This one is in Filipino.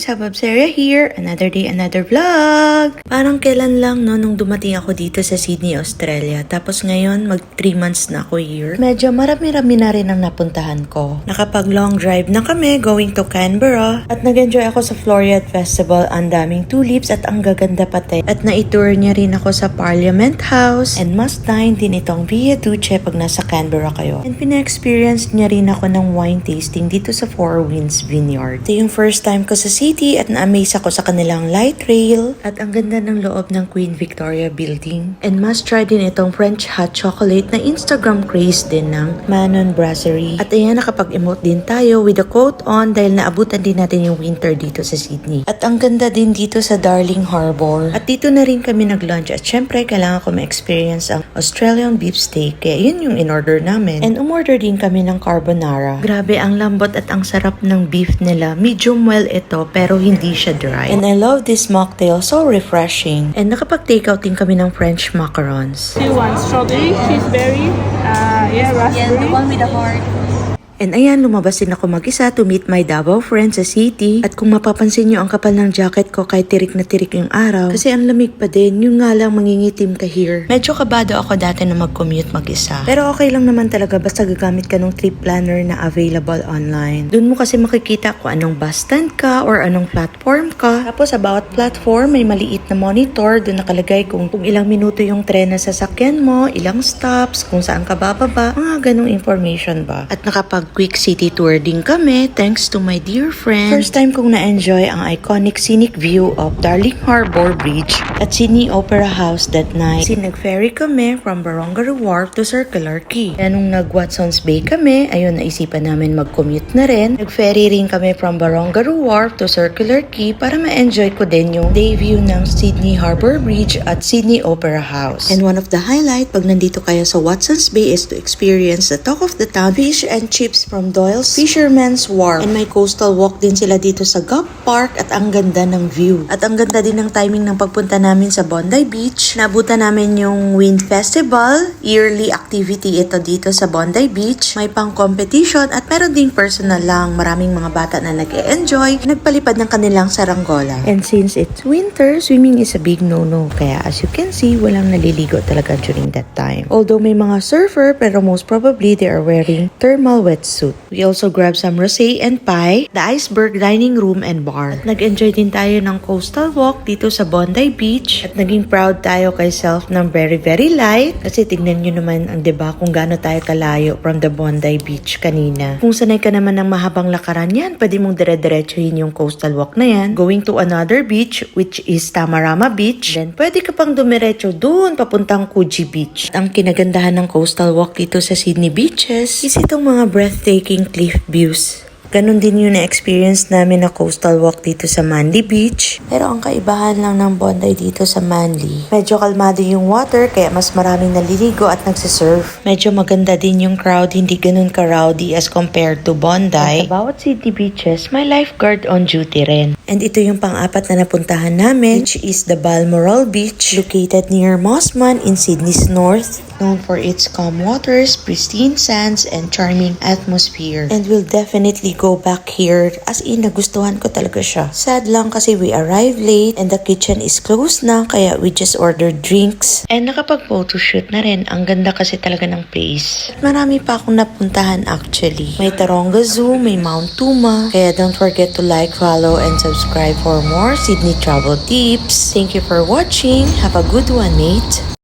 guys, Hababseria here. Another day, another vlog. Parang kailan lang no, nung dumating ako dito sa Sydney, Australia. Tapos ngayon, mag 3 months na ako here. Medyo marami-rami na rin ang napuntahan ko. Nakapag long drive na kami going to Canberra. At nag-enjoy ako sa Floriade Festival. Ang daming tulips at ang gaganda pati. At na-tour niya rin ako sa Parliament House. And must dine din itong Via Duce pag nasa Canberra kayo. And pina-experience niya rin ako ng wine tasting dito sa Four Winds Vineyard. Ito yung first time ko sa city at na-amaze ako sa kanilang light rail at ang ganda ng loob ng Queen Victoria Building. And must try din itong French hot chocolate na Instagram craze din ng Manon Brasserie. At ayan, nakapag-emote din tayo with a coat on dahil naabutan din natin yung winter dito sa Sydney. At ang ganda din dito sa Darling Harbour. At dito na rin kami nag-lunch at syempre kailangan ko ma-experience ang Australian beef steak kaya yun yung in-order namin. And umorder din kami ng carbonara. Grabe ang lambot at ang sarap ng beef nila. Medium well ito pero hindi siya dry. And I love this mocktail, so refreshing. And nakapag-takeout din kami ng French macarons. Do you want strawberry, cheeseberry, raspberry? Yeah, the one with the heart. And ayan, lumabas din ako mag-isa to meet my Davao friends sa city. At kung mapapansin nyo ang kapal ng jacket ko kahit tirik na tirik yung araw. Kasi ang lamig pa din, yung nga lang mangingitim ka here. Medyo kabado ako dati na mag-commute mag-isa. Pero okay lang naman talaga basta gagamit ka ng trip planner na available online. Doon mo kasi makikita kung anong bus stand ka or anong platform ka. Tapos sa bawat platform may maliit na monitor. Doon nakalagay kung ilang minuto yung tren na sasakyan mo, ilang stops, kung saan ka bababa. Mga ganong information ba. At quick city tour din kami thanks to my dear friend. First time kong na-enjoy ang iconic scenic view of Darling Harbour Bridge at Sydney Opera House that night. Kasi nag-ferry kami from Barongaroo Wharf to Circular Quay. Kaya nung nag-Watson's Bay kami, ayun naisipan namin mag-commute na rin. Nag-ferry rin kami from Barongaroo Wharf to Circular Quay para ma-enjoy ko din yung day view ng Sydney Harbour Bridge at Sydney Opera House. And one of the highlight pag nandito kayo sa Watson's Bay is to experience the talk of the town fish and chips from Doyle's Fisherman's Wharf. And may coastal walk din sila dito sa Gulf Park at ang ganda ng view. At ang ganda din ng timing ng pagpunta namin sa Bondi Beach. Nabutan namin yung Wind Festival. Yearly activity ito dito sa Bondi Beach. May pang competition at meron ding personal lang. Maraming mga bata na nag-e-enjoy. Nagpalipad ng kanilang saranggola. And since it's winter, swimming is a big no-no. Kaya as you can see, walang naliligo talaga during that time. Although may mga surfer, pero most probably they are wearing thermal wetsuit. We also grabbed some rosé and pie, the Iceberg Dining Room and Bar. At nag-enjoy din tayo ng coastal walk dito sa Bondi Beach. At naging proud tayo kay self ng very light. Kasi tignan nyo naman ang diba kung gaano tayo kalayo from the Bondi Beach kanina. Kung sanay ka naman ng mahabang lakaran yan, pwede mong dire-diretsuhin yung coastal walk na yan. Going to another beach, which is Tamarama Beach. Then pwede ka pang dumiretso doon papuntang Coogee Beach. At ang kinagandahan ng coastal walk dito sa Sydney beaches is itong mga breathtaking cliff views. Ganon din yung na-experience namin na coastal walk dito sa Manly Beach. Pero ang kaibahan lang ng Bondi dito sa Manly, medyo kalmado yung water kaya mas maraming naliligo at nagsisurf. Medyo maganda din yung crowd, hindi ganon ka-rowdy as compared to Bondi. At sa bawat city beaches, may lifeguard on duty rin. And ito yung pang-apat na napuntahan namin, which is the Balmoral Beach, located near Mosman in Sydney's north, known for its calm waters, pristine sands, and charming atmosphere. And we'll definitely go back here as in nagustuhan ko talaga siya. Sad lang kasi we arrived late and the kitchen is closed na kaya we just ordered drinks. And nakapag-photoshoot na rin. Ang ganda kasi talaga ng place. Marami pa akong napuntahan actually. May Taronga Zoo, may Mount Tuma. Kaya don't forget to like, follow, and subscribe for more Sydney travel tips. Thank you for watching. Have a good one, mate.